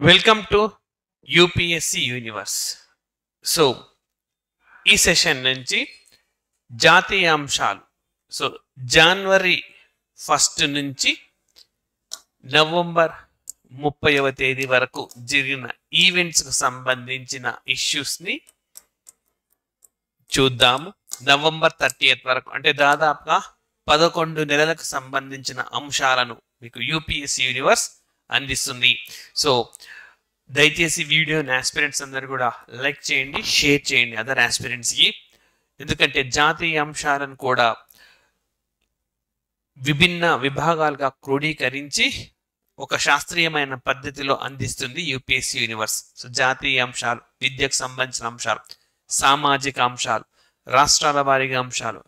Welcome to UPSC universe. So ఈ session నుంచి జాతీయ అంశాలు, సో జనవరి 1 నుంచి నవంబర్ 30వ తేదీ వరకు జరిగిన ఈవెంట్స్కు సంబంధించిన ఇష్యూస్ని చూద్దాము. నవంబర్ 30th వరకు అంటే దాదాపుగా 11 నెలలకు సంబంధించిన అంశాలను మీకు యూపీఎస్సి యూనివర్స్ అందిస్తుంది. సో దయచేసి వీడియోని ఆస్పిరెంట్స్ అందరు కూడా లైక్ చేయండి, షేర్ చేయండి అదర్ ఆస్పిరెంట్స్కి. ఎందుకంటే జాతీయ అంశాలను కూడా విభిన్న విభాగాలుగా క్రోడీకరించి ఒక శాస్త్రీయమైన పద్ధతిలో అందిస్తుంది యూపీఎస్సి యూనివర్స్. సో జాతీయ అంశాలు, విద్యకు సంబంధించిన అంశాలు, సామాజిక అంశాలు, రాష్ట్రాల వారీగా అంశాలు,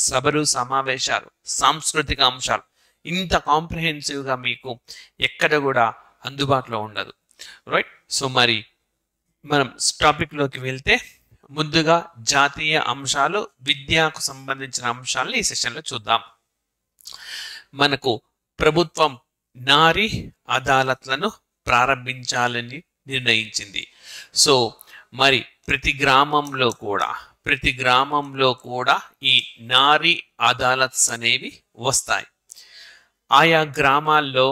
సభలు సమావేశాలు, సాంస్కృతిక అంశాలు, ఇంత కాంప్రిహెన్సివ్గా మీకు ఎక్కడ కూడా అందుబాటులో ఉండదు. రైట్. సో మరి మనం టాపిక్లోకి వెళ్తే ముందుగా జాతీయ అంశాలు, విద్యకు సంబంధించిన అంశాలను ఈ సెషన్లో చూద్దాం. మనకు ప్రభుత్వం నారీ అదాలత్లను ప్రారంభించాలని నిర్ణయించింది. సో మరి ప్రతి గ్రామంలో కూడా ఈ నారీ అదాలత్స్ అనేవి వస్తాయి. ఆయా గ్రామాల్లో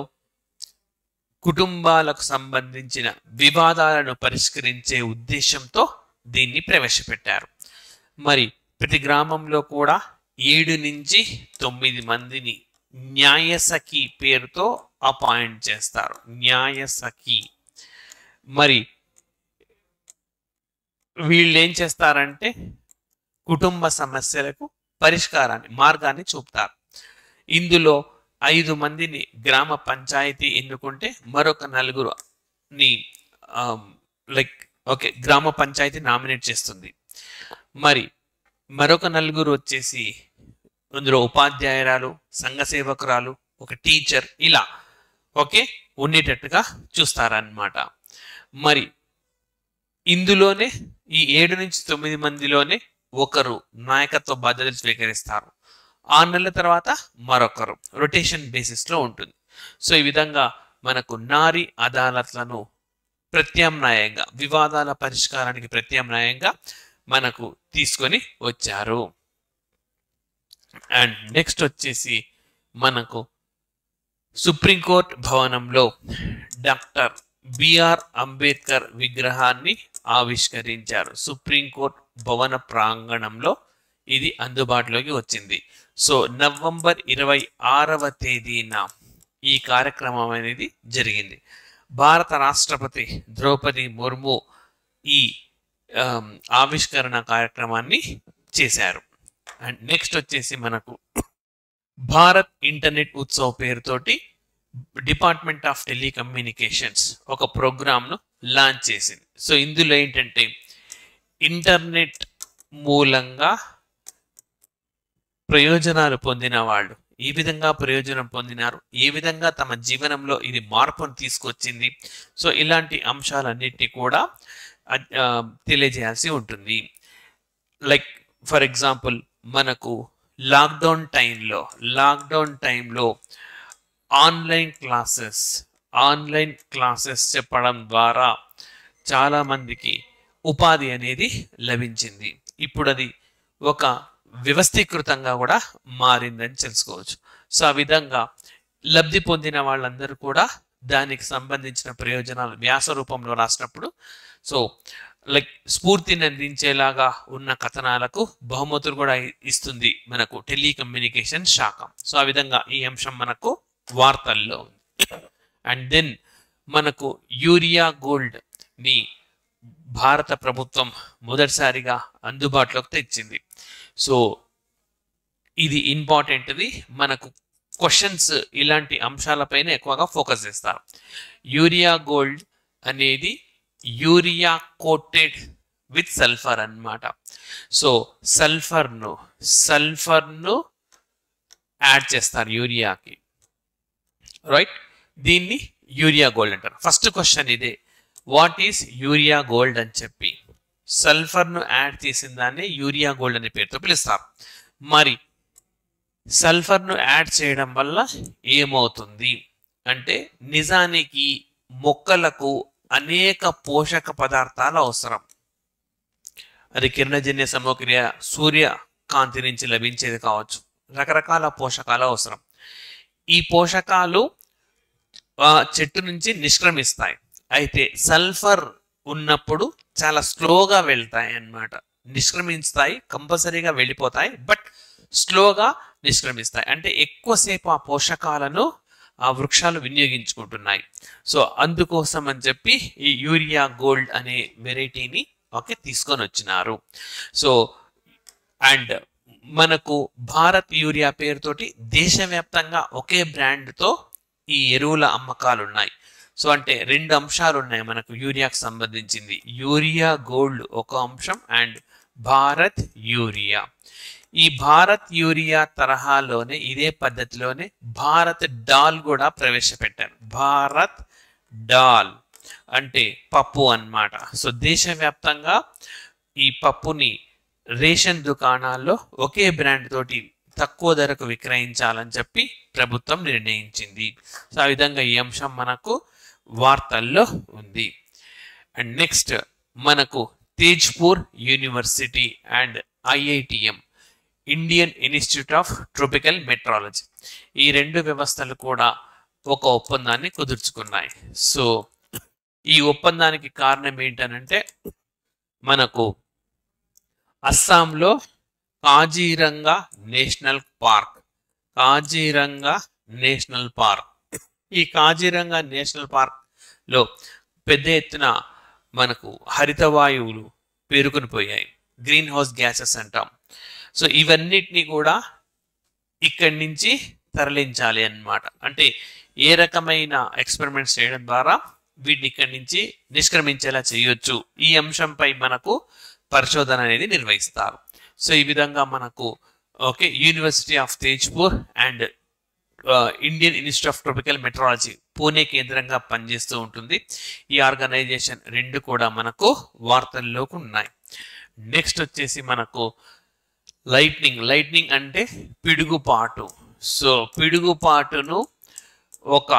కుటుంబాలకు సంబంధించిన వివాదాలను పరిష్కరించే ఉద్దేశంతో దీన్ని ప్రవేశపెట్టారు. మరి ప్రతి గ్రామంలో కూడా 7 నుంచి 9 మందిని న్యాయసఖి పేరుతో అపాయింట్ చేస్తారు. న్యాయసఖి. మరి వీళ్ళు ఏం చేస్తారంటే కుటుంబ సమస్యలకు మార్గాన్ని చూపుతారు. ఇందులో 5 మందిని గ్రామ పంచాయతీ ఎన్నుకుంటే మరొక 4ని గ్రామ పంచాయతీ నామినేట్ చేస్తుంది. మరి మరొక 4 వచ్చేసి అందులో ఉపాధ్యాయురాలు, సంఘ సేవకురాలు, ఒక టీచర్, ఇలా ఉండేటట్టుగా చూస్తారన్నమాట. మరి ఇందులోనే ఈ 7 నుంచి 9 మందిలోనే ఒకరు నాయకత్వ బాధ్యతలు స్వీకరిస్తారు. 6 నెలల తర్వాత మరొకరు, రొటేషన్ బేసిస్లో ఉంటుంది. సో ఈ విధంగా మనకు నారీ అదాలత్లను ప్రత్యామ్నాయంగా, వివాదాల పరిష్కారానికి ప్రత్యామ్నాయంగా మనకు తీసుకొని వచ్చారు. అండ్ నెక్స్ట్ వచ్చేసి మనకు సుప్రీంకోర్టు భవనంలో డాక్టర్ బిఆర్ అంబేద్కర్ విగ్రహాన్ని ఆవిష్కరించారు. సుప్రీంకోర్టు భవన ప్రాంగణంలో ఇది అందుబాటులోకి వచ్చింది. సో నవంబర్ 26వ తేదీన ఈ కార్యక్రమం అనేది జరిగింది. భారత రాష్ట్రపతి ద్రౌపది ముర్ము ఈ ఆవిష్కరణ కార్యక్రమాన్ని చేశారు. అండ్ నెక్స్ట్ వచ్చేసి మనకు భారత్ ఇంటర్నెట్ ఉత్సవ్ పేరుతోటి డిపార్ట్మెంట్ ఆఫ్ టెలికమ్యూనికేషన్స్ ఒక ప్రోగ్రామ్ను లాంచ్ చేసింది. సో ఇందులో ఏంటంటే ఇంటర్నెట్ మూలంగా ప్రయోజనాలు పొందిన వాళ్ళు ఏ విధంగా ప్రయోజనం పొందినారు, ఏ విధంగా తమ జీవనంలో ఇది మార్పును తీసుకొచ్చింది, సో ఇలాంటి అంశాలన్నిటినీ కూడా తెలియజేయాల్సి ఉంటుంది. లైక్ ఫర్ ఎగ్జాంపుల్ మనకు లాక్డౌన్ టైంలో ఆన్లైన్ క్లాసెస్ చెప్పడం ద్వారా చాలామందికి ఉపాధి అనేది లభించింది. ఇప్పుడు అది ఒక వ్యవస్థీకృతంగా కూడా మారిందని తెలుసుకోవచ్చు. సో ఆ విధంగా లబ్ధి పొందిన వాళ్ళందరూ కూడా దానికి సంబంధించిన ప్రయోజనాలు వ్యాస రూపంలో రాసినప్పుడు సో స్ఫూర్తిని అందించేలాగా ఉన్న కథనాలకు బహుమతులు కూడా ఇస్తుంది మనకు టెలికమ్యూనికేషన్ శాఖ. సో ఆ విధంగా ఈ అంశం మనకు వార్తల్లో ఉంది. అండ్ దెన్ మనకు యూరియా గోల్డ్ ని భారత ప్రభుత్వం మొదటిసారిగా అందుబాటులోకి తెచ్చింది. సో ఇది ఇంపార్టెంట్ది. మనకు క్వశ్చన్స్ ఇలాంటి అంశాలపైన ఎక్కువగా ఫోకస్ చేస్తారు. యూరియా గోల్డ్ అనేది యూరియా కోటెడ్ విత్ సల్ఫర్ అన్నమాట. సో సల్ఫర్ను యాడ్ చేస్తారు యూరియాకి. రైట్. దీన్ని యూరియా గోల్డ్ అంటారు. ఫస్ట్ క్వశ్చన్ ఇదే, వాట్ ఈస్ యూరియా గోల్డ్ అని చెప్పి సల్ఫర్ను యాడ్ చేసిన దాన్ని యూరియా గోల్డ్ అనే పేరుతో పిలుస్తారు. మరి సల్ఫర్ను యాడ్ చేయడం వల్ల ఏమవుతుంది అంటే నిజానికి మొక్కలకు అనేక పోషక పదార్థాలు అవసరం. అది కిరణజన్య సమక్రియ, సూర్య కాంతి నుంచి లభించేది కావచ్చు, రకరకాల పోషకాలు అవసరం. ఈ పోషకాలు చెట్టు నుంచి నిష్క్రమిస్తాయి. అయితే సల్ఫర్ ఉన్నప్పుడు చాలా స్లోగా వెళ్తాయి అన్నమాట. నిష్క్రమిస్తాయి, కంపల్సరీగా వెళ్ళిపోతాయి, బట్ స్లోగా నిష్క్రమిస్తాయి. అంటే ఎక్కువసేపు ఆ పోషకాలను ఆ వృక్షాలు వినియోగించుకుంటున్నాయి. సో అందుకోసం అని చెప్పి ఈ యూరియా గోల్డ్ అనే వెరైటీని తీసుకొని వచ్చినారు. సో అండ్ మనకు భారత్ యూరియా పేరుతోటి దేశవ్యాప్తంగా ఒకే బ్రాండ్తో ఈ ఎరువుల అమ్మకాలు ఉన్నాయి. సో అంటే రెండు అంశాలు ఉన్నాయి మనకు యూరియాకు సంబంధించింది. యూరియా గోల్డ్ ఒక అంశం అండ్ భారత్ యూరియా. ఈ భారత్ యూరియా తరహాలోనే ఇదే పద్ధతిలోనే భారత్ డాల్ కూడా ప్రవేశపెట్టారు. భారత్ డాల్ అంటే పప్పు అన్నమాట. సో దేశవ్యాప్తంగా ఈ పప్పుని రేషన్ దుకాణాల్లో ఒకే బ్రాండ్ తోటి తక్కువ ధరకు విక్రయించాలని చెప్పి ప్రభుత్వం నిర్ణయించింది. సో ఆ విధంగా ఈ అంశం మనకు వార్తల్లో ఉంది. అండ్ నెక్స్ట్ మనకు Tezpur university and IITM, Indian institute of tropical metrology, ఈ రెండు వ్యవస్థలు కూడా ఒక ఒప్పందాన్ని కుదుర్చుకున్నాయి. సో ఈ ఒప్పందానికి కారణం ఏంటనంటే మనకు అస్సాంలో Kaziranga national park, Kaziranga national park, ఈ కాజీరంగా నేషనల్ పార్క్ లో పెద్ద ఎత్తున మనకు హరిత వాయువులు పేరుకొని పోయాయి, గ్రీన్ హౌస్ గ్యాసెస్ అంటాం. సో ఇవన్నిటిని కూడా ఇక్కడి నుంచి తరలించాలి అన్నమాట. అంటే ఏ రకమైన ఎక్స్పెరిమెంట్స్ చేయడం ద్వారా వీటిని ఇక్కడి నుంచి నిష్క్రమించేలా చేయొచ్చు, ఈ అంశంపై మనకు పరిశోధన అనేది నిర్వహిస్తారు. సో ఈ విధంగా మనకు university of Tezpur and Indian institute of tropical metrology Pune కేంద్రంగా పనిచేస్తూ ఉంటుంది. ఈ ఆర్గనైజేషన్ రెండు కూడా మనకు వార్తల్లోకి ఉన్నాయి. నెక్స్ట్ వచ్చేసి మనకు లైట్నింగ్ అంటే పిడుగుపాటు. సో పిడుగుపాటును ఒక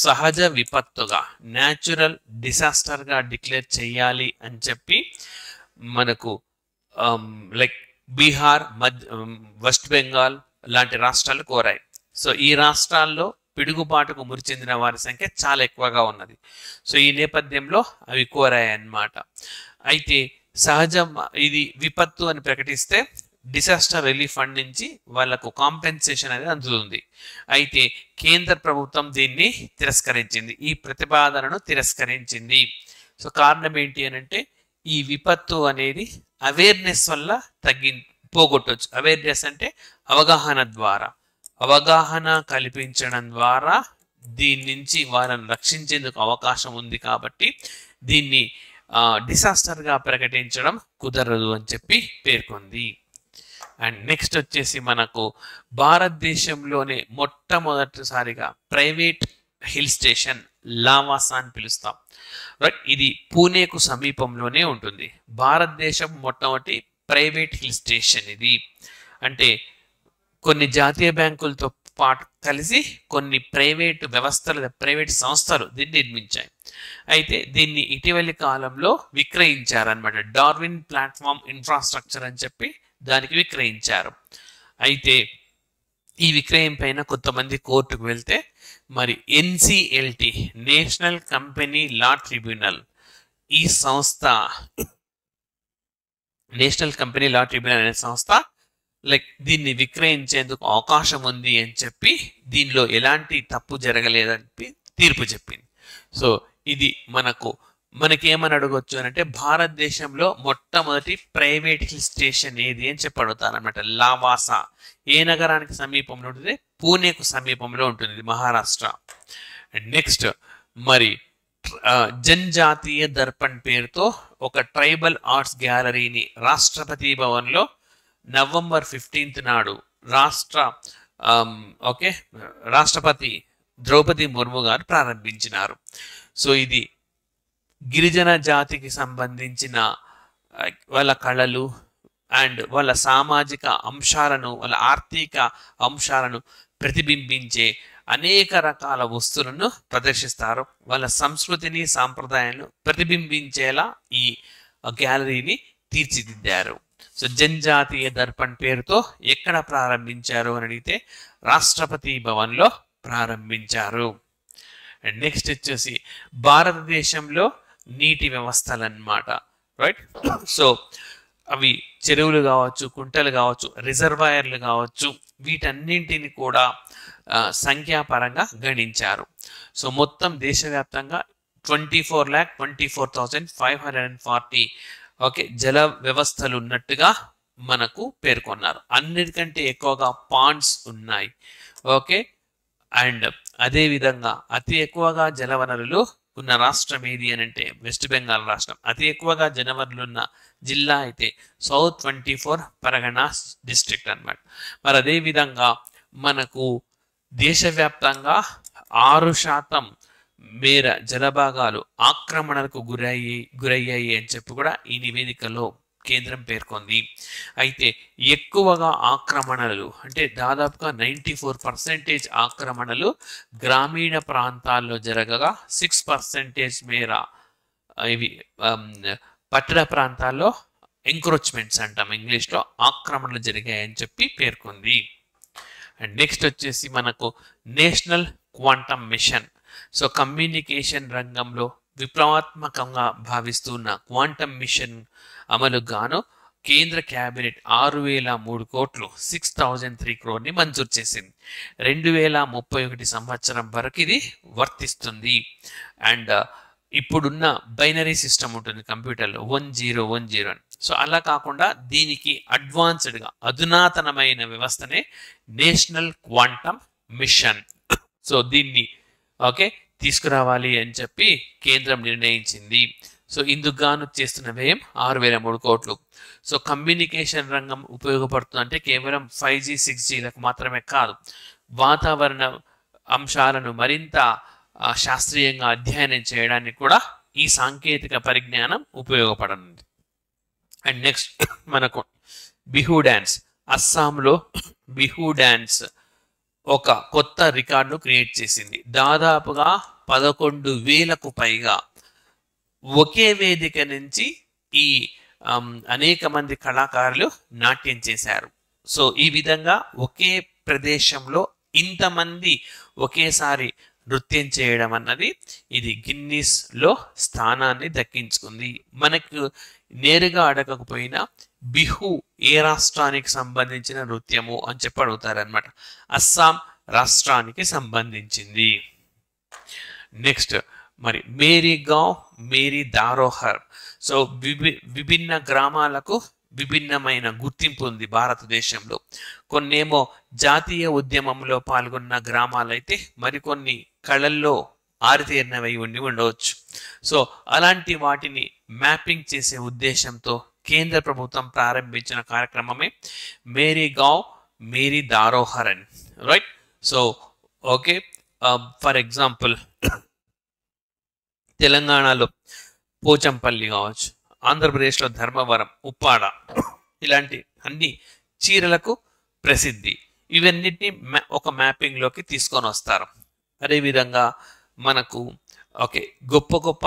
సహజ విపత్తుగా, న్యాచురల్ డిసాస్టర్గా డిక్లేర్ చేయాలి అని చెప్పి మనకు లైక్ బీహార్, వెస్ట్ బెంగాల్ లాంటి రాష్ట్రాలు కోరాయి. సో ఈ రాష్ట్రాల్లో పిడుగుపాటుకు మృతి చెందిన వారి సంఖ్య చాలా ఎక్కువగా ఉన్నది. సో ఈ నేపథ్యంలో అవి కోరాయి అన్నమాట. అయితే సహజం ఇది విపత్తు అని ప్రకటిస్తే డిసాస్టర్ రిలీఫ్ ఫండ్ నుంచి వాళ్ళకు కాంపెన్సేషన్ అనేది అందుతుంది. అయితే కేంద్ర ప్రభుత్వం దీన్ని తిరస్కరించింది, ఈ ప్రతిపాదనను తిరస్కరించింది. సో కారణం ఏంటి అని అంటే ఈ విపత్తు అనేది అవేర్నెస్ వల్ల పోగొట్టవచ్చు. అవేర్నెస్ అంటే అవగాహన ద్వారా, అవగాహన కల్పించడం ద్వారా దీని నుంచి వాళ్ళని రక్షించేందుకు అవకాశం ఉంది. కాబట్టి దీన్ని డిసాస్టర్గా ప్రకటించడం కుదరదు అని చెప్పి పేర్కొంది. అండ్ నెక్స్ట్ వచ్చేసి మనకు భారతదేశంలోనే మొట్టమొదటిసారిగా ప్రైవేట్ హిల్ స్టేషన్ లావాసా అని పిలుస్తాం, రైట్. ఇది పూణేకు సమీపంలోనే ఉంటుంది. భారతదేశం మొట్టమొదటి ప్రైవేట్ హిల్ స్టేషన్ ఇది. అంటే కొన్ని జాతీయ బ్యాంకులతో పాటు కలిసి కొన్ని ప్రైవేట్ సంస్థలు దీన్ని నిర్మించాయి. అయితే దీన్ని ఇటీవలి కాలంలో విక్రయించారనమాట. డార్విన్ ప్లాట్ఫామ్ ఇన్ఫ్రాస్ట్రక్చర్ అని చెప్పి దానికి విక్రయించారు. అయితే ఈ విక్రయం పైన కొంతమంది కోర్టుకు వెళ్తే మరి NCLT, national company law tribunal, ఈ సంస్థ నేషనల్ కంపెనీ లా ట్రిబ్యునల్ అనే సంస్థ దీన్ని విక్రయించేందుకు అవకాశం ఉంది అని చెప్పి దీనిలో ఎలాంటి తప్పు జరగలేదని తీర్పు చెప్పింది. సో ఇది మనకేమని అడగొచ్చు అని అంటే భారతదేశంలో మొట్టమొదటి ప్రైవేట్ హిల్ స్టేషన్ ఏది అని చెప్పి అడుగుతారనమాట. లావాసా ఏ నగరానికి సమీపంలో ఉంటుంది? పూణేకు సమీపంలో ఉంటుంది, మహారాష్ట్ర. అండ్ నెక్స్ట్ మరి జనజాతీయ దర్పణ్ పేరుతో ఒక ట్రైబల్ ఆర్ట్స్ గ్యాలరీని రాష్ట్రపతి భవన్లో నవంబర్ 15 నాడు రాష్ట్రపతి ద్రౌపది ముర్ము గారు ప్రారంభించినారు. సో ఇది గిరిజన జాతికి సంబంధించిన వాళ్ళ కళలు అండ్ వాళ్ళ సామాజిక అంశాలను, వాళ్ళ ఆర్థిక అంశాలను ప్రతిబింబించే అనేక రకాల వస్తువులను ప్రదర్శిస్తారు. వాళ్ళ సంస్కృతిని సాంప్రదాయాలను ప్రతిబింబించేలా ఈ గ్యాలరీని తీర్చిదిద్దారు. సో జనజాతీయ దర్పణ్ పేరుతో ఎక్కడ ప్రారంభించారు అని అడిగితే రాష్ట్రపతి భవన్లో ప్రారంభించారు. అండ్ నెక్స్ట్ వచ్చేసి భారతదేశంలో నీటి వ్యవస్థలు అన్నమాట. రైట్. సో అవి చెరువులు కావచ్చు, కుంటలు కావచ్చు, రిజర్వాయర్లు కావచ్చు, వీటన్నింటిని కూడా సంఖ్యాపరంగా గణించారు. సో మొత్తం దేశవ్యాప్తంగా 24,24,540 జల వ్యవస్థలు ఉన్నట్టుగా మనకు పేర్కొన్నారు. అన్నిటికంటే ఎక్కువగా పాండ్స్ ఉన్నాయి. అండ్ అదే విధంగా అతి ఎక్కువగా జలవనరులు ఉన్న రాష్ట్రం ఏది అని అంటే వెస్ట్ బెంగాల్ రాష్ట్రం. అతి ఎక్కువగా జలవనరులు ఉన్న జిల్లా అయితే సౌత్ 24 పరగనాస్ డిస్ట్రిక్ట్ అన్నమాట. మరి అదే విధంగా మనకు దేశవ్యాప్తంగా 6% మేర జలభాగాలు ఆక్రమణలకు గురయ్యాయి అని చెప్పి కూడా ఈ నివేదికలో కేంద్రం పేర్కొంది. అయితే ఎక్కువగా ఆక్రమణలు అంటే దాదాపుగా 94% ఆక్రమణలు గ్రామీణ ప్రాంతాల్లో జరగగా 6% మేర ఇవి పట్టణ ప్రాంతాల్లో ఎంక్రోచ్మెంట్స్ అంటాం ఇంగ్లీష్లో, ఆక్రమణలు జరిగాయని చెప్పి పేర్కొంది. అండ్ నెక్స్ట్ వచ్చేసి మనకు national quantum mission. So communication రంగంలో విప్లవాత్మకంగా భావిస్తున్న క్వాంటమ్ మిషన్ అమలుకు గాను కేంద్ర క్యాబినెట్ 6,003 కోట్లు 6,003 crore మంజూరు చేసింది. 2031 సంవత్సరం వరకు ఇది వర్తిస్తుంది. అండ్ ఇప్పుడున్న బైనరీ సిస్టమ్ ఉంటుంది కంప్యూటర్లో 1010 అని. సో అలా కాకుండా దీనికి అడ్వాన్స్డ్గా అధునాతనమైన వ్యవస్థనే నేషనల్ క్వాంటమ్ మిషన్. సో దీన్ని తీసుకురావాలి అని చెప్పి కేంద్రం నిర్ణయించింది. సో ఇందుకు గాను చేస్తున్న వ్యయం 6,003 కోట్లు. సో కమ్యూనికేషన్ రంగం ఉపయోగపడుతుంది అంటే కేవలం 5G 6Gలకు మాత్రమే కాదు, వాతావరణ అంశాలను మరింత శాస్త్రీయంగా అధ్యయనం చేయడానికి కూడా ఈ సాంకేతిక పరిజ్ఞానం ఉపయోగపడనుంది. అండ్ నెక్స్ట్ మనకు బిహు డ్యాన్స్. అస్సాంలో బిహు డ్యాన్స్ ఒక కొత్త రికార్డును క్రియేట్ చేసింది. దాదాపుగా 11,000కు పైగా ఒకే వేదిక నుంచి ఈ అనేక మంది కళాకారులు నాట్యం చేశారు. సో ఈ విధంగా ఒకే ప్రదేశంలో ఇంతమంది ఒకేసారి నృత్యం చేయడం అన్నది ఇది గిన్నిస్ లో స్థానాన్ని దక్కించుకుంది. మనకు నేరుగా అడగకపోయినా బిహు ఏ రాష్ట్రానికి సంబంధించిన నృత్యము అని చెప్పి అడుగుతారనమాట. అస్సాం రాష్ట్రానికి సంబంధించింది. నెక్స్ట్ మరి మేరీ గావ్ మేరీ దారోహర్. సో విభిన్న గ్రామాలకు విభిన్నమైన గుర్తింపు ఉంది భారతదేశంలో. కొన్నేమో జాతీయ ఉద్యమంలో పాల్గొన్న గ్రామాలైతే మరికొన్ని కళల్లో ఆరితేరినవై ఉండవచ్చు. సో అలాంటి వాటిని మ్యాపింగ్ చేసే ఉద్దేశంతో కేంద్ర ప్రభుత్వం ప్రారంభించిన కార్యక్రమమే మేరీ గావ్ మేరీ దారోహర్ అని. రైట్. సో ఫర్ ఎగ్జాంపుల్ తెలంగాణలో పోచంపల్లి కావచ్చు, ఆంధ్రప్రదేశ్లో ధర్మవరం, ఉప్పాడ, ఇలాంటి అన్ని చీరలకు ప్రసిద్ధి. ఇవన్నిటిని ఒక మ్యాపింగ్లోకి తీసుకొని వస్తారు. అదేవిధంగా మనకు గొప్ప గొప్ప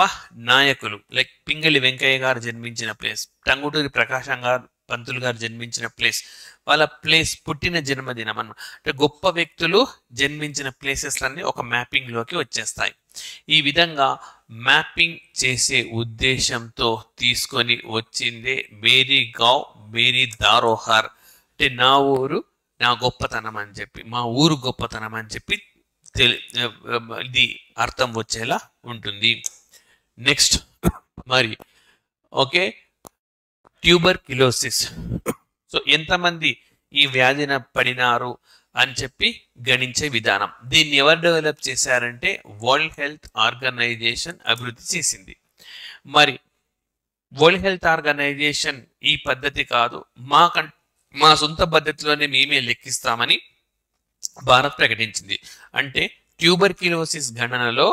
నాయకులు లైక్ పింగళి వెంకయ్య గారు జన్మించిన ప్లేస్, టంగుటూరి ప్రకాశం గారు పంతులు గారు జన్మించిన ప్లేస్, వాళ్ళ ప్లేస్ పుట్టిన జన్మదినం అన్నమాట. అంటే గొప్ప వ్యక్తులు జన్మించిన ప్లేసెస్ అన్ని ఒక మ్యాపింగ్లోకి వచ్చేస్తాయి. ఈ విధంగా మ్యాపింగ్ చేసే ఉద్దేశంతో తీసుకొని వచ్చిందే మేరీ గావ్ మేరీ దారోహర్. అంటే నా ఊరు నా గొప్పతనం అని చెప్పి, మా ఊరు గొప్పతనం అని చెప్పి ఇది అర్థం వచ్చేలా ఉంటుంది. నెక్స్ట్ మరి ట్యూబర్క్యులోసిస్. సో ఎంతమంది ఈ వ్యాధిన పడినారు అని చెప్పి గణించే విధానం. దీన్ని ఎవరు డెవలప్ చేశారంటే వరల్డ్ హెల్త్ ఆర్గనైజేషన్ అభివృద్ధి చేసింది. మరి వరల్డ్ హెల్త్ ఆర్గనైజేషన్ ఈ పద్ధతి కాదు, మా సొంత పద్ధతిలోనే మేమే లెక్కిస్తామని భారత్ ప్రకటించింది. అంటే ట్యూబర్క్యులోసిస్ గణనలో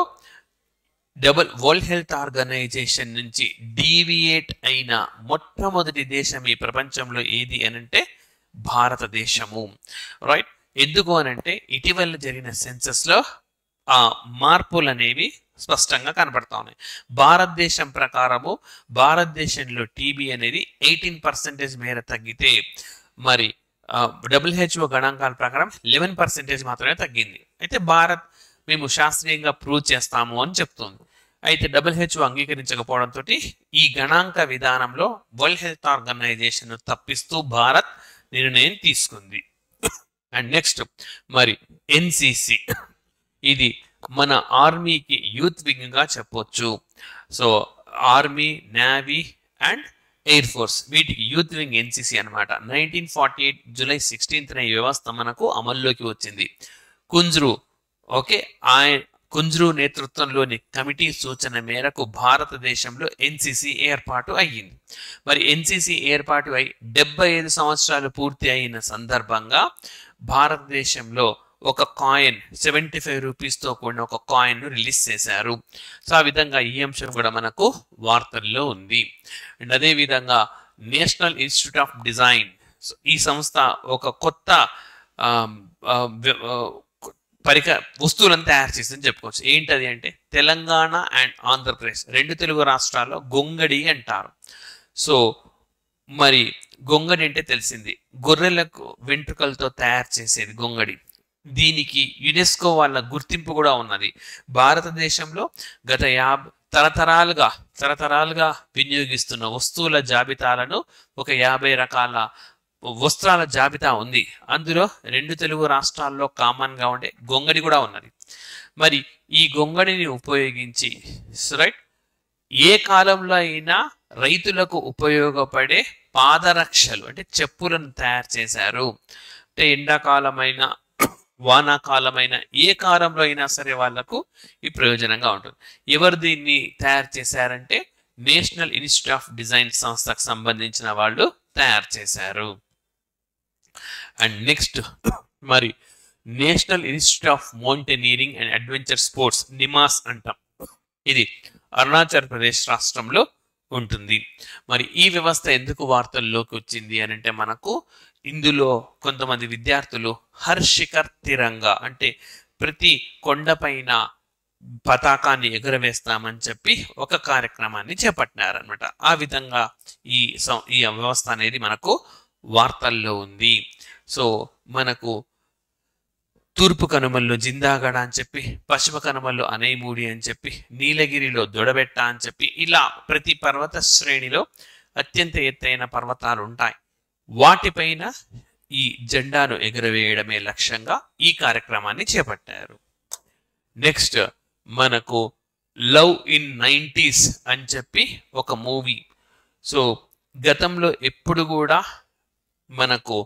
వరల్డ్ హెల్త్ ఆర్గనైజేషన్ నుంచి డీవియేట్ అయిన మొట్టమొదటి దేశం ఈ ప్రపంచంలో ఏది అనంటే భారతదేశము. రైట్. ఎందుకు అనంటే ఇటీవల జరిగిన సెన్సస్ లో ఆ మార్పులు అనేవి స్పష్టంగా కనబడతా ఉన్నాయి. భారతదేశం ప్రకారము భారతదేశంలో టీబీ అనేది 18% మేర తగ్గితే మరి WHO గణాంకాల ప్రకారం 11% మాత్రమే తగ్గింది. అయితే భారత్ మేము శాస్త్రీయంగా ప్రూవ్ చేస్తాము అని చెప్తుంది. అయితే WHO అంగీకరించకపోవడంతో ఈ గణాంక విధానంలో వరల్డ్ హెల్త్ ఆర్గనైజేషన్ తప్పిస్తూ భారత్ నిర్ణయం తీసుకుంది. అండ్ నెక్స్ట్ మరి ఎన్సిసి, ఇది మన ఆర్మీకి యూత్ వింగ్ గా చెప్పొచ్చు. So army, navy and air force వీటికి యూత్ వింగ్ ఎన్సిసి అనమాట. 1948 జూలై 16th ఈ వ్యవస్థ మనకు అమల్లోకి వచ్చింది. కుంజ్రు కుంజ్రు నేతృత్వంలోని కమిటీ సూచన మేరకు భారతదేశంలో ఎన్సిసి ఏర్పాటు అయ్యింది. మరి ఎన్సిసి ఏర్పాటు అయి 75 సంవత్సరాలు పూర్తి అయిన సందర్భంగా భారతదేశంలో ఒక కాయిన్ 75 రూపీస్తో కూడిన ఒక కాయిన్ ను రిలీజ్ చేశారు. సో ఆ విధంగా ఈ అంశం కూడా మనకు వార్తల్లో ఉంది. అండ్ అదే విధంగా నేషనల్ ఇన్స్టిట్యూట్ ఆఫ్ డిజైన్, ఈ సంస్థ ఒక కొత్త వస్తువులను తయారు చేసిందని చెప్పుకోవచ్చు. ఏంటది అంటే తెలంగాణ అండ్ ఆంధ్రప్రదేశ్ రెండు తెలుగు రాష్ట్రాల్లో గొంగడి అంటారు. సో మరి గొంగడి అంటే తెలిసింది, గొర్రెలకు వెంట్రుకలతో తయారు చేసేది గొంగడి. దీనికి యునెస్కో వాళ్ళ గుర్తింపు కూడా ఉన్నది. భారతదేశంలో గత తరతరాలుగా వినియోగిస్తున్న వస్తువుల జాబితాలను ఒక 50 రకాల వస్త్రాల జాబితా ఉంది. అందులో రెండు తెలుగు రాష్ట్రాల్లో కామన్ గా ఉండే గొంగడి కూడా ఉన్నది. మరి ఈ గొంగడిని ఉపయోగించి ఏ కాలంలో అయినా రైతులకు ఉపయోగపడే పాదరక్షలు అంటే చెప్పులను తయారు చేశారు. అంటే ఎండాకాలమైన వానాకాలమైన ఏ కాలంలో అయినా సరే వాళ్లకు ఈ ప్రయోజనంగా ఉంటుంది. ఎవరు దీన్ని తయారు చేశారంటే నేషనల్ ఇన్స్టిట్యూట్ ఆఫ్ డిజైన్ సంస్థకు సంబంధించిన వాళ్ళు తయారు చేశారు. అండ్ నెక్స్ట్ మరి national institute of mountaineering and adventure sports, నిమాస్ అంటాం. ఇది అరుణాచల్ ప్రదేశ్ రాష్ట్రంలో ఉంటుంది. మరి ఈ వ్యవస్థ ఎందుకు వార్తల్లోకి వచ్చింది అని అంటే మనకు ఇందులో కొంతమంది విద్యార్థులు హర్షికర్ తిరంగా అంటే ప్రతి కొండపైన పతాకాన్ని ఎగురవేస్తామని చెప్పి ఒక కార్యక్రమాన్ని చేపట్టినారనమాట. ఆ విధంగా ఈ వ్యవస్థ అనేది మనకు వార్తల్లో ఉంది. సో మనకు తూర్పు కనుమల్లో జిందాగఢ అని చెప్పి, పశ్చిమ కనుమల్లో అనైమూడి అని చెప్పి, నీలగిరిలో దొడబెట్ట అని చెప్పి, ఇలా ప్రతి పర్వత శ్రేణిలో అత్యంత ఎత్తైన పర్వతాలు ఉంటాయి. వాటిపైన ఈ జెండాను ఎగురవేయడమే లక్ష్యంగా ఈ కార్యక్రమాన్ని చేపట్టారు. నెక్స్ట్ మనకు లవ్ ఇన్ 90s అని చెప్పి ఒక మూవీ. సో గతంలో ఎప్పుడు కూడా మనకు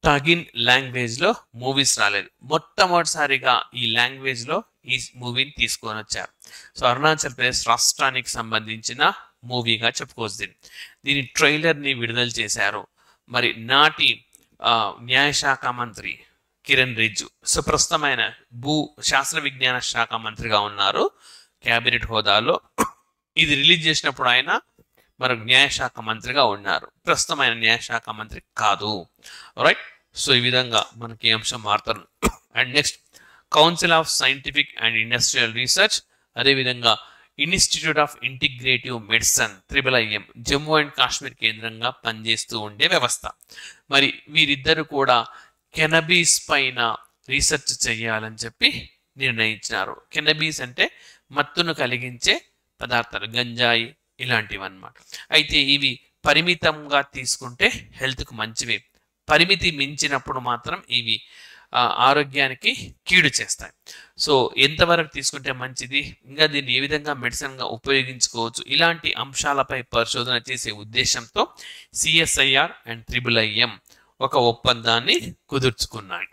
టగిన్ లాంగ్వేజ్ లో మూవీస్ రాలేదు. మొట్టమొదటిసారిగా ఈ లాంగ్వేజ్ లో ఈ మూవీని తీసుకొని వచ్చారు. సో అరుణాచల్ ప్రదేశ్ రాష్ట్రానికి సంబంధించిన మూవీగా చెప్పుకోవచ్చు. దీని ట్రైలర్ ని విడుదల చేశారు. మరి నాటి న్యాయశాఖ మంత్రి కిరణ్ రిజ్జు, సుప్రస్తుతమైన శాస్త్ర విజ్ఞాన శాఖ మంత్రిగా ఉన్నారు కేబినెట్ హోదాలో. ఇది రిలీజ్ చేసినప్పుడు ఆయన మరి న్యాయశాఖ మంత్రిగా ఉన్నారు, ప్రస్తుతం ఆయన న్యాయశాఖ మంత్రి కాదు. రైట్. సో ఈ విధంగా మనకి అంశం వార్తలు. And next council of scientific and industrial research, అదేవిధంగా institute of integrative medicine IIIM Jammu and Kashmir కేంద్రంగా పనిచేస్తూ ఉండే వ్యవస్థ. మరి వీరిద్దరు కూడా కెనబీస్ పైన రీసెర్చ్ చేయాలని చెప్పి నిర్ణయించినారు. కెనబీస్ అంటే మత్తును కలిగించే పదార్థాలు, గంజాయి ఇలాంటివి అన్నమాట. అయితే ఇవి పరిమితంగా తీసుకుంటే హెల్త్కు మంచివి, పరిమితి మించినప్పుడు మాత్రం ఇవి ఆరోగ్యానికి కీడు చేస్తాయి. సో ఎంతవరకు తీసుకుంటే మంచిది, ఇంకా దీన్ని ఏ విధంగా మెడిసిన్గా ఉపయోగించుకోవచ్చు, ఇలాంటి అంశాలపై పరిశోధన చేసే ఉద్దేశంతో CSIR అండ్ IIIM ఒక ఒప్పందాన్ని కుదుర్చుకున్నాయి.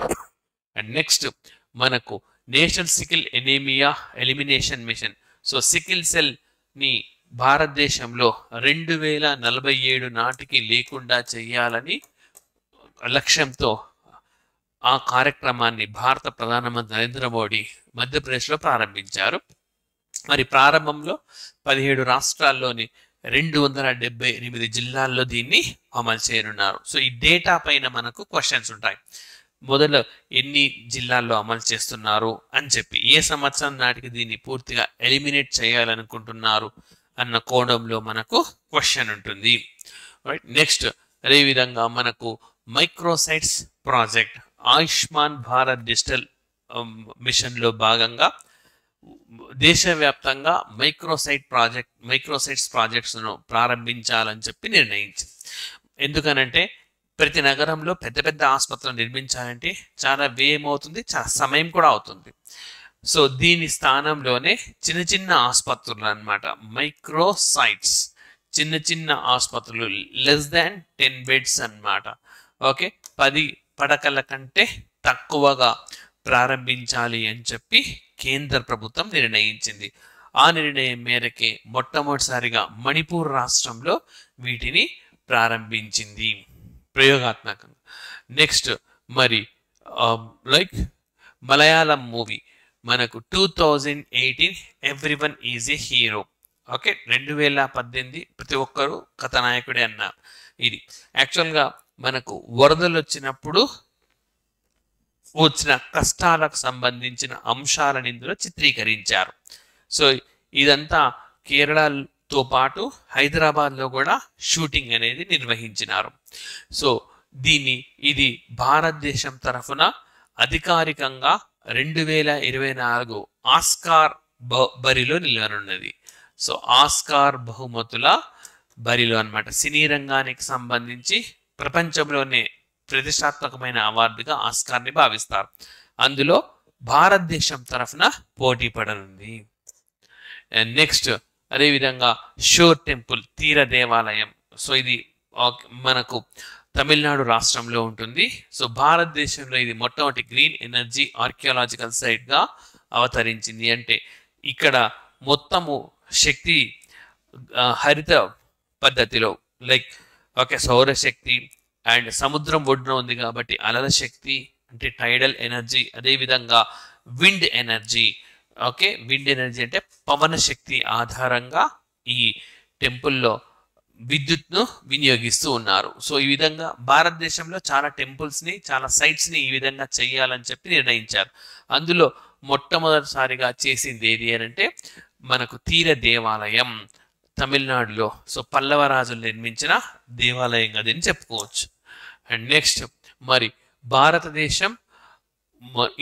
అండ్ నెక్స్ట్ మనకు national sickle anaemia elimination mission. So sickle cell ని భారతదేశంలో 2047 నాటికి లేకుండా చేయాలని లక్ష్యంతో ఆ కార్యక్రమాన్ని భారత ప్రధానమంత్రి నరేంద్ర మోడీ మధ్యప్రదేశ్లో ప్రారంభించారు. మరి ప్రారంభంలో 17 రాష్ట్రాల్లోని 278 జిల్లాల్లో దీన్ని అమలు చేయనున్నారు. సో ఈ డేటా పైన మనకు క్వశ్చన్స్ ఉంటాయి. మొదలు ఎన్ని జిల్లాల్లో అమలు చేస్తున్నారు అని చెప్పి, ఏ సంవత్సరం నాటికి దీన్ని పూర్తిగా ఎలిమినేట్ చేయాలనుకుంటున్నారు అన్న కోణంలో మనకు క్వశ్చన్ ఉంటుంది. రైట్, నెక్స్ట్ అదేవిధంగా మనకు మైక్రోసైట్స్ ప్రాజెక్ట్, ఆయుష్మాన్ భారత్ డిజిటల్ మిషన్లో భాగంగా దేశవ్యాప్తంగా మైక్రోసైట్స్ ప్రాజెక్ట్స్ను ప్రారంభించాలని చెప్పి నిర్ణయించింది. ఎందుకనంటే ప్రతి నగరంలో పెద్ద పెద్ద ఆసుపత్రులు నిర్మించాలంటే చాలా వ్యయం అవుతుంది, చాలా సమయం కూడా అవుతుంది. సో దీని స్థానంలోనే చిన్న చిన్న ఆసుపత్రులు అన్నమాట, మైక్రోసైట్స్, చిన్న చిన్న ఆసుపత్రులు, లెస్ దాన్ 10 బెడ్స్ అన్నమాట. ఓకే, 10 పడకల కంటే తక్కువగా ప్రారంభించాలి అని చెప్పి కేంద్ర ప్రభుత్వం నిర్ణయించింది. ఆ నిర్ణయం మేరకే మొట్టమొదటిసారిగా మణిపూర్ రాష్ట్రంలో వీటిని ప్రారంభించింది ప్రయోగాత్మకంగా. నెక్స్ట్ మరి లైక్ మలయాళం మూవీ మనకు 2018 everyone is a hero. Okay, 2018 ప్రతి ఒక్కరూ కథానాయకుడే అన్నారు. ఇది యాక్చువల్గా మనకు వరదలు వచ్చినప్పుడు వచ్చిన కష్టాలకు సంబంధించిన అంశాలను ఇందులో చిత్రీకరించారు. సో ఇదంతా కేరళతో పాటు హైదరాబాద్లో కూడా షూటింగ్ అనేది నిర్వహించినారు. సో ఇది భారతదేశం తరఫున అధికారికంగా 2024 ఆస్కార్ బరిలో నిలవనున్నది. సో ఆస్కార్ బహుమతుల బరిలో అన్నమాట. సినీ రంగానికి సంబంధించి ప్రపంచంలోనే ప్రతిష్టాత్మకమైన అవార్డుగా ఆస్కార్ని భావిస్తారు. అందులో భారతదేశం తరఫున పోటీ పడనుంది. నెక్స్ట్ అదేవిధంగా షోర్ టెంపుల్, తీర దేవాలయం. సో ఇది మనకు తమిళనాడు రాష్ట్రంలో ఉంటుంది. సో భారతదేశంలో ఇది మొట్టమొదటి గ్రీన్ ఎనర్జీ ఆర్కియాలజికల్ సైట్గా అవతరించింది. అంటే ఇక్కడ మొత్తము శక్తి హరిత పద్ధతిలో, లైక్ ఓకే, సౌరశక్తి అండ్ సముద్రం ఒడ్డున ఉంది కాబట్టి అలల శక్తి అంటే టైడల్ ఎనర్జీ, అదేవిధంగా wind energy. Okay, wind energy అంటే పవన శక్తి ఆధారంగా ఈ టెంపుల్లో విద్యుత్ను వినియోగిస్తూ ఉన్నారు. సో ఈ విధంగా భారతదేశంలో చాలా టెంపుల్స్ని, చాలా సైట్స్ని ఈ విధంగా చేయాలని చెప్పి నిర్ణయించారు. అందులో మొట్టమొదటిసారిగా చేసింది ఏది అని అంటే మనకు తీర దేవాలయం తమిళనాడులో. సో పల్లవరాజులు నిర్మించిన దేవాలయం అది అని చెప్పుకోవచ్చు. అండ్ నెక్స్ట్ మరి భారతదేశం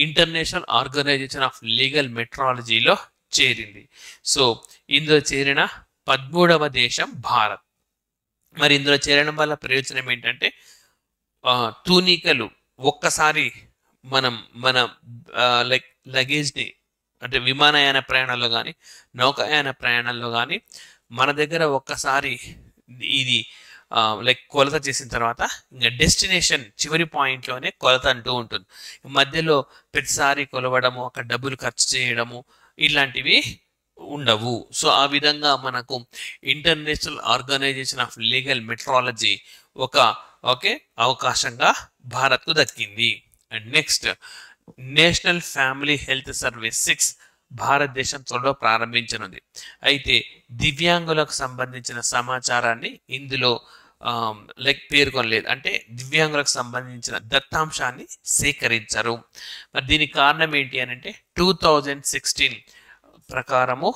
ఇంటర్నేషనల్ ఆర్గనైజేషన్ ఆఫ్ లీగల్ మెట్రాలజీలో చేరింది. సో ఇందులో చేరిన 13వ దేశం భారత్. మరి ఇందులో చేరడం వల్ల ప్రయోజనం ఏంటంటే తూనికలు ఒక్కసారి మన లైక్ లగేజ్ని అంటే విమానయాన ప్రయాణాల్లో కానీ నౌకాయాన ప్రయాణాల్లో కానీ మన దగ్గర ఒక్కసారి ఇది లైక్ కొలత చేసిన తర్వాత ఇంకా డెస్టినేషన్ చివరి పాయింట్లోనే కొలత అంటూ ఉంటుంది. మధ్యలో ప్రతిసారి కొలవడము, అక్కడ డబ్బులు ఖర్చు చేయడము ఇలాంటివి ఉండవు. సో ఆ విధంగా మనకు international organisation of legal metrology ఒక అవకాశంగా భారత్కు దక్కింది. And next national family health survey 6 భారతదేశం త్వరలో ప్రారంభించనుంది. అయితే దివ్యాంగులకు సంబంధించిన సమాచారాన్ని ఇందులో లైక్ పేర్కొనలేదు, అంటే దివ్యాంగులకు సంబంధించిన దత్తాంశాన్ని సేకరించరు. మరి దీనికి కారణం ఏంటి అని అంటే 2016 ప్రకారము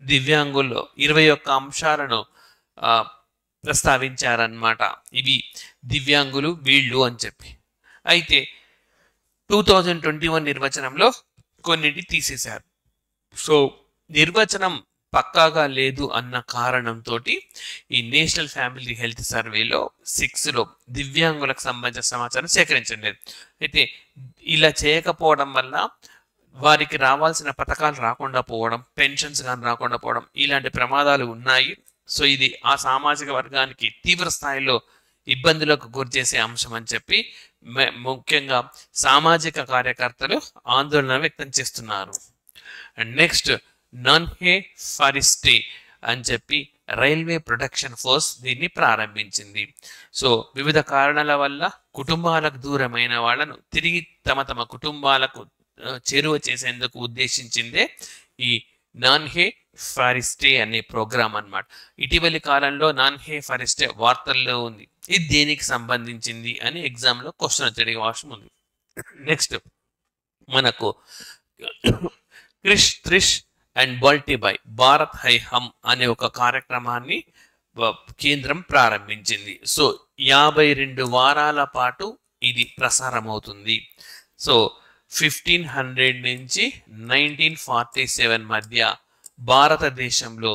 దివ్యాంగుల్లో 21 అంశాలను ప్రస్తావించారన్నమాట. ఇవి దివ్యాంగులు వీళ్ళు అని చెప్పి. అయితే 2021 నిర్వచనంలో కొన్నింటి తీసేశారు. సో నిర్వచనం పక్కాగా లేదు అన్న కారణంతో ఈ నేషనల్ ఫ్యామిలీ హెల్త్ సర్వేలో 6లో దివ్యాంగులకు సంబంధించిన సమాచారం సేకరించడం లేదు. అయితే ఇలా చేయకపోవడం వల్ల వారికి రావాల్సిన పథకాలు రాకుండా పోవడం, పెన్షన్స్ కానీ రాకుండా పోవడం ఇలాంటి ప్రమాదాలు ఉన్నాయి. సో ఇది ఆ సామాజిక వర్గానికి తీవ్ర స్థాయిలో ఇబ్బందులకు గురి చేసే అంశం అని చెప్పి ముఖ్యంగా సామాజిక కార్యకర్తలు ఆందోళన వ్యక్తం చేస్తున్నారు. అండ్ నెక్స్ట్ నన్హే ఫారెస్ట్రీ అని చెప్పి రైల్వే ప్రొటెక్షన్ ఫోర్స్ దీన్ని ప్రారంభించింది. సో వివిధ కారణాల వల్ల కుటుంబాలకు దూరమైన వాళ్ళను తిరిగి తమ కుటుంబాలకు చేరువ చేసేందుకు ఉద్దేశించిందే ఈ నాన్హే ఫరిస్టే అనే ప్రోగ్రామ్ అన్నమాట. ఇటీవలి కాలంలో నాన్ హే ఫరిస్టే వార్తల్లో ఉంది. ఇది దేనికి సంబంధించింది అని ఎగ్జామ్లో క్వశ్చన్ వచ్చే అవకాశం ఉంది. నెక్స్ట్ మనకు క్రిష్ త్రిష్ అండ్ బాల్టిబాయ్ భారత్ హై హమ్ అనే ఒక కార్యక్రమాన్ని కేంద్రం ప్రారంభించింది. సో 52 వారాల పాటు ఇది ప్రసారం అవుతుంది. సో 1500 నుంచి 1947 మధ్య భారతదేశంలో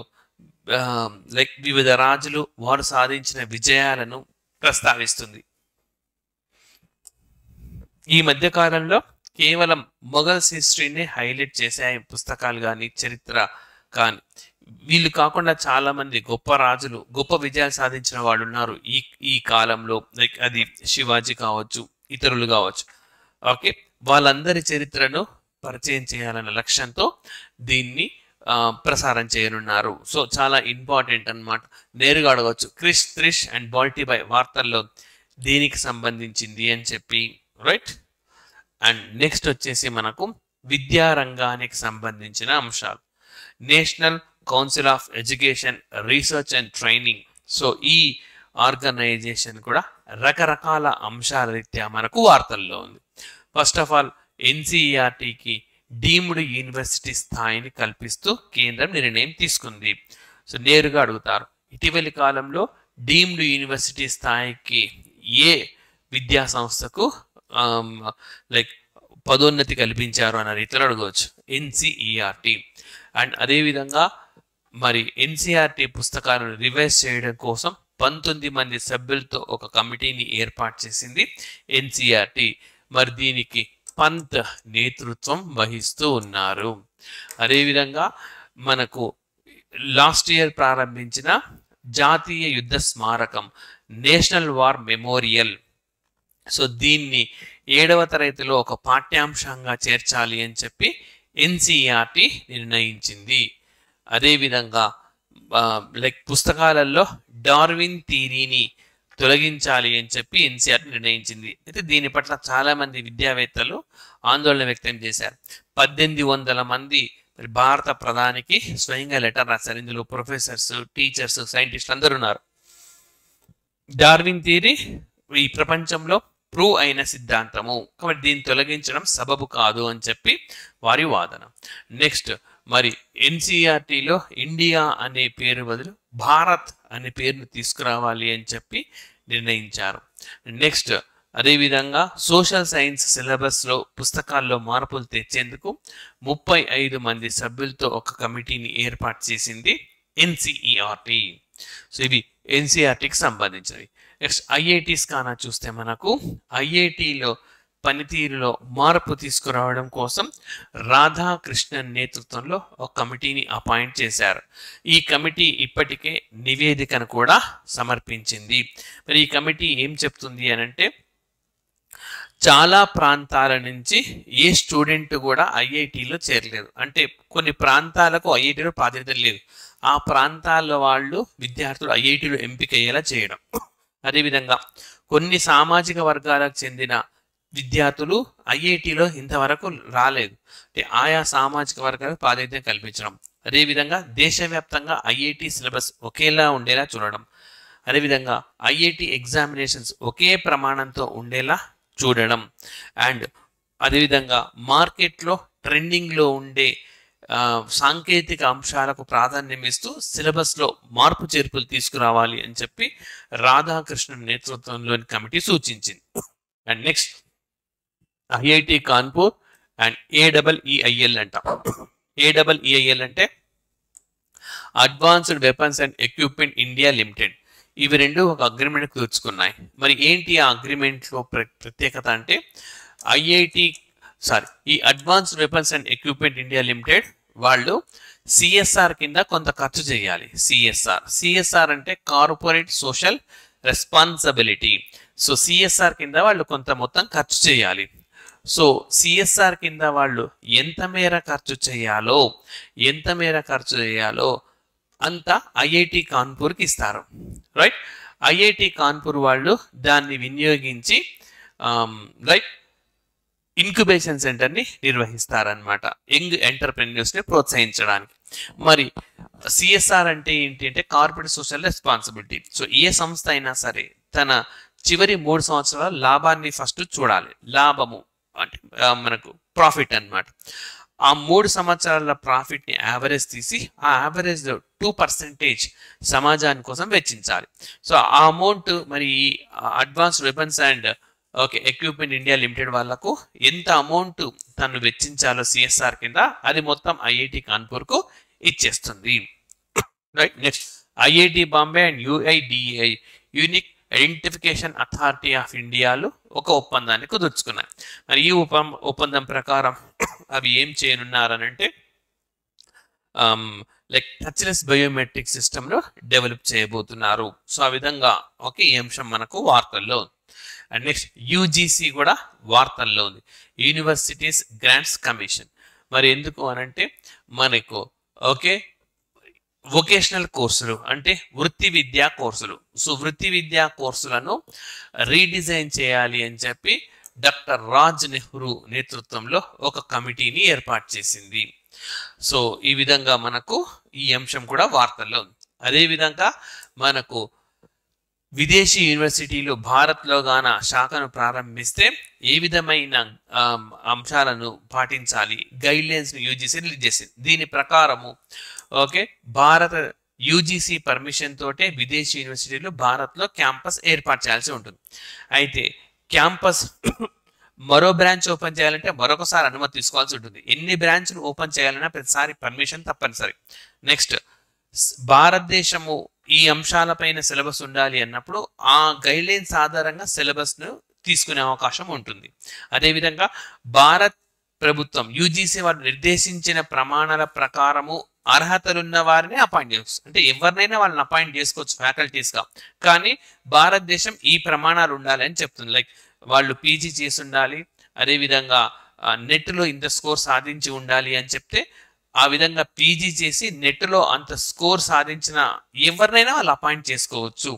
వివిధ రాజులు వారు సాధించిన విజయాలను ప్రస్తావిస్తుంది. ఈ మధ్య కాలంలో కేవలం మొఘల్స్ హిస్టరీని హైలైట్ చేసే పుస్తకాలు కానీ చరిత్ర కానీ, వీళ్ళు కాకుండా చాలా మంది గొప్ప రాజులు గొప్ప విజయాలు సాధించిన వాళ్ళు ఉన్నారు ఈ కాలంలో. అది శివాజీ కావచ్చు, ఇతరులు కావచ్చు. ఓకే, వాళ్ళందరి చరిత్రను పరిచయం చేయాలన్న లక్ష్యంతో దీన్ని ప్రసారం చేయనున్నారు. సో చాలా ఇంపార్టెంట్ అన్నమాట. నేరుగా అడగవచ్చు, క్రిష్ త్రిష్ అండ్ బాల్టిబాయ్ వార్తల్లో దేనికి సంబంధించింది అని చెప్పి, రైట్. అండ్ నెక్స్ట్ వచ్చేసి మనకు విద్యారంగానికి సంబంధించిన అంశాలు. National council of education research and training. So ఈ ఆర్గనైజేషన్ కూడా రకరకాల అంశాల రీత్యా మనకు వార్తల్లో ఉంది. ఫస్ట్ ఆఫ్ ఆల్ ఎన్సిఈఆర్టీకి డీమ్డ్ యూనివర్సిటీ స్థాయిని కల్పిస్తూ కేంద్రం నిర్ణయం తీసుకుంది. సో నేరుగా అడుగుతారు, ఇటీవలి కాలంలో డీమ్డ్ యూనివర్సిటీ స్థాయికి ఏ విద్యా సంస్థకు పదోన్నతి కల్పించారు అన్న రీతిలో అడగవచ్చు, ఎన్సిఈఆర్టీ. అండ్ అదేవిధంగా మరి ఎన్సిఆర్టీ పుస్తకాలను రివైజ్ చేయడం కోసం 19 మంది సభ్యులతో ఒక కమిటీని ఏర్పాటు చేసింది ఎన్సిఆర్టీ. మరి దీనికి పంత్ నేతృత్వం వహిస్తూ ఉన్నారు. అదేవిధంగా మనకు లాస్ట్ ఇయర్ ప్రారంభించిన జాతీయ యుద్ధ స్మారకం నేషనల్ వార్ మెమోరియల్. సో దీన్ని 7వ తరగతిలో ఒక పాఠ్యాంశంగా చేర్చాలి అని చెప్పి ఎన్సిఆర్టీ నిర్ణయించింది. అదేవిధంగా పుస్తకాలలో డార్విన్ థియరీని తొలగించాలి అని చెప్పి ఎన్సిఆర్టీ నిర్ణయించింది. అయితే దీని పట్ల చాలా మంది విద్యావేత్తలు ఆందోళన వ్యక్తం చేశారు. 1800 మంది మరి భారత ప్రధానికి స్వయంగా లెటర్ రాశారు. ఇందులో ప్రొఫెసర్స్, టీచర్స్, సైంటిస్టులు అందరూ ఉన్నారు. డార్విన్ థియరీ ఈ ప్రపంచంలో ప్రూవ్ అయిన సిద్ధాంతము కాబట్టి దీన్ని తొలగించడం సబబు కాదు అని చెప్పి వారి వాదన. నెక్స్ట్ మరి ఎన్సిఆర్టీలో ఇండియా అనే పేరు బదులు భారత్ అనే పేరును తీసుకురావాలి అని చెప్పి నిర్ణయించారు. నెక్స్ట్ అదేవిధంగా సోషల్ సైన్స్ సిలబస్లో పుస్తకాల్లో మార్పులు తెచ్చేందుకు 35 మంది సభ్యులతో ఒక కమిటీని ఏర్పాటు చేసింది ఎన్సిఈఆర్టీ. సో ఇవి ఎన్సిఆర్టీకి సంబంధించినవి. నెక్స్ట్ ఐఐటీస్ కానా చూస్తే మనకు ఐఐటీలో పనితీరులో మార్పు తీసుకురావడం కోసం రాధాకృష్ణన్ నేతృత్వంలో ఒక కమిటీని అపాయింట్ చేశారు. ఈ కమిటీ ఇప్పటికే నివేదికను కూడా సమర్పించింది. మరి ఈ కమిటీ ఏం చెప్తుంది అనంటే, చాలా ప్రాంతాల నుంచి ఏ స్టూడెంట్ కూడా ఐఐటీలో చేరలేదు. అంటే కొన్ని ప్రాంతాలకు ఐఐటీలో ప్రాధాన్యత లేదు. ఆ ప్రాంతాల వాళ్ళు విద్యార్థులు ఐఐటీలో ఎంపిక అయ్యేలా చేయడం. అదేవిధంగా కొన్ని సామాజిక వర్గాలకు చెందిన విద్యార్థులు ఐఐటీలో ఇంతవరకు రాలేదు. అంటే ఆయా సామాజిక వర్గాలకు ప్రాధాన్యత కల్పించడం. అదేవిధంగా దేశవ్యాప్తంగా ఐఐటీ సిలబస్ ఒకేలా ఉండేలా చూడడం. అదేవిధంగా ఐఐటీ ఎగ్జామినేషన్స్ ఒకే ప్రమాణంతో ఉండేలా చూడడం. అండ్ అదేవిధంగా మార్కెట్లో ట్రెండింగ్లో ఉండే సాంకేతిక అంశాలకు ప్రాధాన్యం ఇస్తూ సిలబస్లో మార్పు చేర్పులు తీసుకురావాలి అని చెప్పి రాధాకృష్ణన్ నేతృత్వంలోని కమిటీ సూచించింది. And next IIT Kanpur and AWEIL అంట. ఏడబ్ల్ఈఐఎల్ అంటే advanced weapons and equipment India limited. ఇవి రెండు ఒక అగ్రిమెంట్ కుదుర్చుకున్నాయి. మరి ఏంటి ఆ అగ్రిమెంట్లో ప్రత్యేకత అంటే, ఈ advanced weapons and equipment India limited వాళ్ళు సిఎస్ఆర్ కింద కొంత ఖర్చు చేయాలి. సిఎస్ఆర్ అంటే corporate social responsibility. So CSR కింద వాళ్ళు కొంత మొత్తం ఖర్చు చేయాలి. సో సిఎస్ఆర్ కింద వాళ్ళు ఎంత మేర ఖర్చు చేయాలో అంత ఐఐటి కాన్పూర్కి ఇస్తారు, రైట్. ఐఐటి కాన్పూర్ వాళ్ళు దాన్ని వినియోగించి రైట్ ఇంక్యుబేషన్ సెంటర్ని నిర్వహిస్తారనమాట, యంగ్ ఎంటర్ప్రెన్యూర్స్ని ప్రోత్సహించడానికి. మరి సిఎస్ఆర్ అంటే ఏంటి అంటే కార్పొరేట్ సోషల్ రెస్పాన్సిబిలిటీ. సో ఏ సంస్థ అయినా సరే తన చివరి 3 సంవత్సరాల లాభాన్ని ఫస్ట్ చూడాలి. లాభము అంటే మనకు ప్రాఫిట్ అన్నమాట. ఆ 3 సంవత్సరాల ప్రాఫిట్ ని యావరేజ్ తీసి ఆ యావరేజ్ 2% సమాజాని కోసం వెచ్చించాలి. సో ఆ అమౌంట్ మరి advanced weapons and equipment India limited వాళ్ళకు ఎంత అమౌంట్ తను వెచ్చించాలో సిఎస్ఆర్ కింద అది మొత్తం ఐఐటి కాన్పూర్ కు ఇచ్చేస్తుంది. Right. Next IIT Bombay and UIDAI unique identification authority of ఇండియాలు ఒక ఒప్పందాన్ని కుదుర్చుకున్నాయి. మరి ఈ ఒప్పందం ప్రకారం అవి ఏం చేయనున్నారనంటే లైక్ టచ్లెస్ బయోమెట్రిక్ సిస్టమ్ లో డెవలప్ చేయబోతున్నారు. సో ఆ విధంగా ఈ అంశం మనకు వార్తల్లో ఉంది. అండ్ నెక్స్ట్ యూజీసీ కూడా వార్తల్లో ఉంది. Universities grants commission. మరి ఎందుకు అనంటే మనకు వొకేషనల్ కోర్సులు అంటే వృత్తి విద్యా కోర్సులు. సో వృత్తి విద్యా కోర్సులను రీడిజైన్ చేయాలి అని చెప్పి డాక్టర్ రాజ్ నెహ్రూ నేతృత్వంలో ఒక కమిటీని ఏర్పాటు చేసింది. సో ఈ విధంగా మనకు ఈ అంశం కూడా వార్తల్లో ఉంది. అదేవిధంగా మనకు విదేశీ యూనివర్సిటీలు భారత్లో గాన శాఖను ప్రారంభిస్తే ఏ విధమైన అంశాలను పాటించాలి గైడ్ లైన్స్ ను యూజీసీ రిలీజ్ చేసింది. దీని ప్రకారము భారత యూజీసీ పర్మిషన్ తోటే విదేశీ యూనివర్సిటీలు భారత్లో క్యాంపస్ ఏర్పాటు చేయాల్సి ఉంటుంది. అయితే క్యాంపస్ మరో బ్రాంచ్ ఓపెన్ చేయాలంటే మరొకసారి అనుమతి తీసుకోవాల్సి ఉంటుంది. ఎన్ని బ్రాంచ్లు ఓపెన్ చేయాలన్నా ప్రతిసారి పర్మిషన్ తప్పనిసరి. నెక్స్ట్ భారతదేశము ఈ అంశాలపైన సిలబస్ ఉండాలి అన్నప్పుడు ఆ గైడ్ లైన్స్ ఆధారంగా సిలబస్ ను తీసుకునే అవకాశం ఉంటుంది. అదేవిధంగా భారత్ ప్రభుత్వం యూజీసీ వారు నిర్దేశించిన ప్రమాణాల ప్రకారము అర్హతలున్న వారిని అపాయింట్ చేసుకోవచ్చు. అంటే ఎవరినైనా వాళ్ళని అపాయింట్ చేసుకోవచ్చు ఫ్యాకల్టీస్ గా. కానీ భారతదేశం ఈ ప్రమాణాలు ఉండాలి అని చెప్తుంది. లైక్ వాళ్ళు పీజీ చేసి ఉండాలి, అదేవిధంగా నెట్లో ఇంత స్కోర్ సాధించి ఉండాలి అని చెప్తే ఆ విధంగా పీజీ చేసి నెట్లో అంత స్కోర్ సాధించిన ఎవరినైనా వాళ్ళు అపాయింట్ చేసుకోవచ్చు.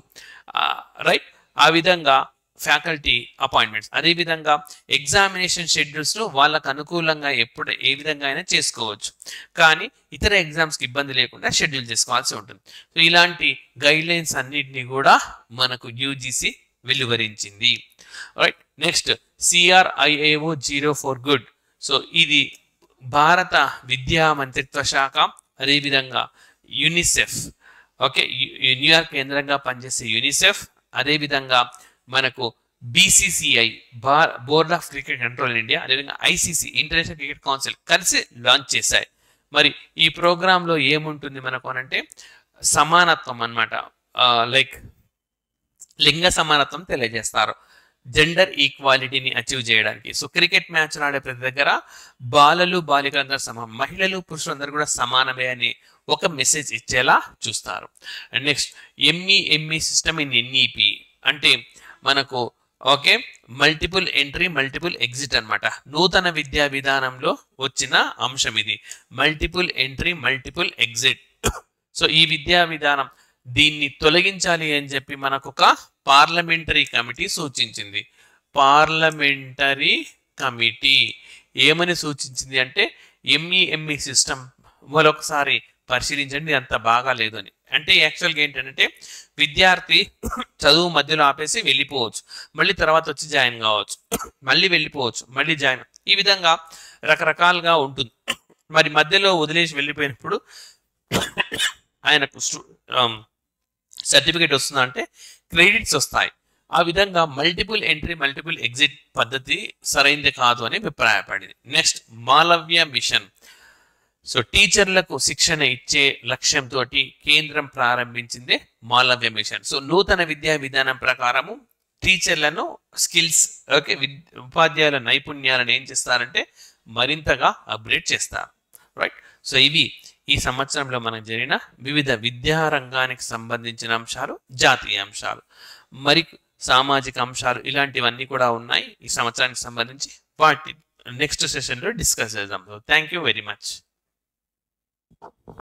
రైట్. ఆ విధంగా ఫ్యాకల్టీ అపాయింట్మెంట్స్, అదేవిధంగా ఎగ్జామినేషన్ షెడ్యూల్స్ ను వాళ్ళకు అనుకూలంగా ఎప్పుడు ఏ విధంగా అయినా చేసుకోవచ్చు. కానీ ఇతర ఎగ్జామ్స్కి ఇబ్బంది లేకుండా షెడ్యూల్ చేసుకోవాల్సి ఉంటుంది. సో ఇలాంటి గైడ్ లైన్స్ అన్నిటినీ కూడా మనకు యూజీసీ వెలువరించింది. Right. Next CRIAO 04 good. So ఇది భారత విద్యా మంత్రిత్వ శాఖ, అదేవిధంగా యూనిసెఫ్, న్యూయార్క్ కేంద్రంగా పనిచేసే యూనిసెఫ్, అదేవిధంగా మనకు BCCI board of cricket control India, అదేవిధంగా ICC ఇంటర్నేషనల్ క్రికెట్ కౌన్సిల్ కలిసి లాంచ్ చేశాయి. మరి ఈ ప్రోగ్రాంలో ఏముంటుంది మనకు అనంటే సమానత్వం అన్నమాట. లైక్ లింగ సమానత్వం తెలియజేస్తారు, జెండర్ ఈక్వాలిటీని అచీవ్ చేయడానికి. సో క్రికెట్ మ్యాచ్ ఆడే ప్రతి దగ్గర బాలలు బాలికలందరూ సమానం, మహిళలు పురుషులందరూ కూడా సమానమే అని ఒక మెసేజ్ ఇచ్చేలా చూస్తారు. And next ME system in NEP అంటే మనకు మల్టిపుల్ ఎంట్రీ మల్టిపుల్ ఎగ్జిట్ అన్నమాట. నూతన విద్యా విధానంలో వచ్చిన అంశం ఇది, multiple entry multiple exit. So ఈ విద్యా విధానం దీన్ని తొలగించాలి అని చెప్పి మనకు ఒక పార్లమెంటరీ కమిటీ సూచించింది. పార్లమెంటరీ కమిటీ ఏమని సూచించింది అంటే ME సిస్టమ్ మరొకసారి పరిశీలించండి, అంత బాగా లేదు అని. అంటే యాక్చువల్గా ఏంటంటే విద్యార్థి చదువు మధ్యలో ఆపేసి వెళ్ళిపోవచ్చు, మళ్ళీ తర్వాత వచ్చి జాయిన్ కావచ్చు, మళ్ళీ వెళ్ళిపోవచ్చు, మళ్ళీ జాయిన్, ఈ విధంగా రకరకాలుగా ఉంటుంది. మరి మధ్యలో వదిలేసి వెళ్ళిపోయినప్పుడు ఆయనకు సర్టిఫికేట్ వస్తుందా అంటే క్రెడిట్స్ వస్తాయి. ఆ విధంగా మల్టిపుల్ ఎంట్రీ మల్టిపుల్ ఎగ్జిట్ పద్ధతి సరైనది కాదు అని అభిప్రాయపడింది. Next Malaviya machine. సో టీచర్లకు శిక్షణ ఇచ్చే లక్ష్యంతో కేంద్రం ప్రారంభించింది మాలవ్య మిషన్. సో నూతన విద్యా విధానం ప్రకారము టీచర్లను స్కిల్స్ ఉపాధ్యాయుల నైపుణ్యాలను ఏం చేస్తారంటే మరింతగా అప్గ్రేడ్ చేస్తారు. రైట్. సో ఇవి ఈ సంవత్సరంలో మనకు జరిగిన వివిధ విద్యా రంగానికి సంబంధించిన అంశాలు, జాతీయ అంశాలు, మరి సామాజిక అంశాలు, ఇలాంటివన్నీ కూడా ఉన్నాయి ఈ సంవత్సరానికి సంబంధించి. వాటి నెక్స్ట్ సెషన్లో డిస్కస్ చేద్దాం. Thank you very much.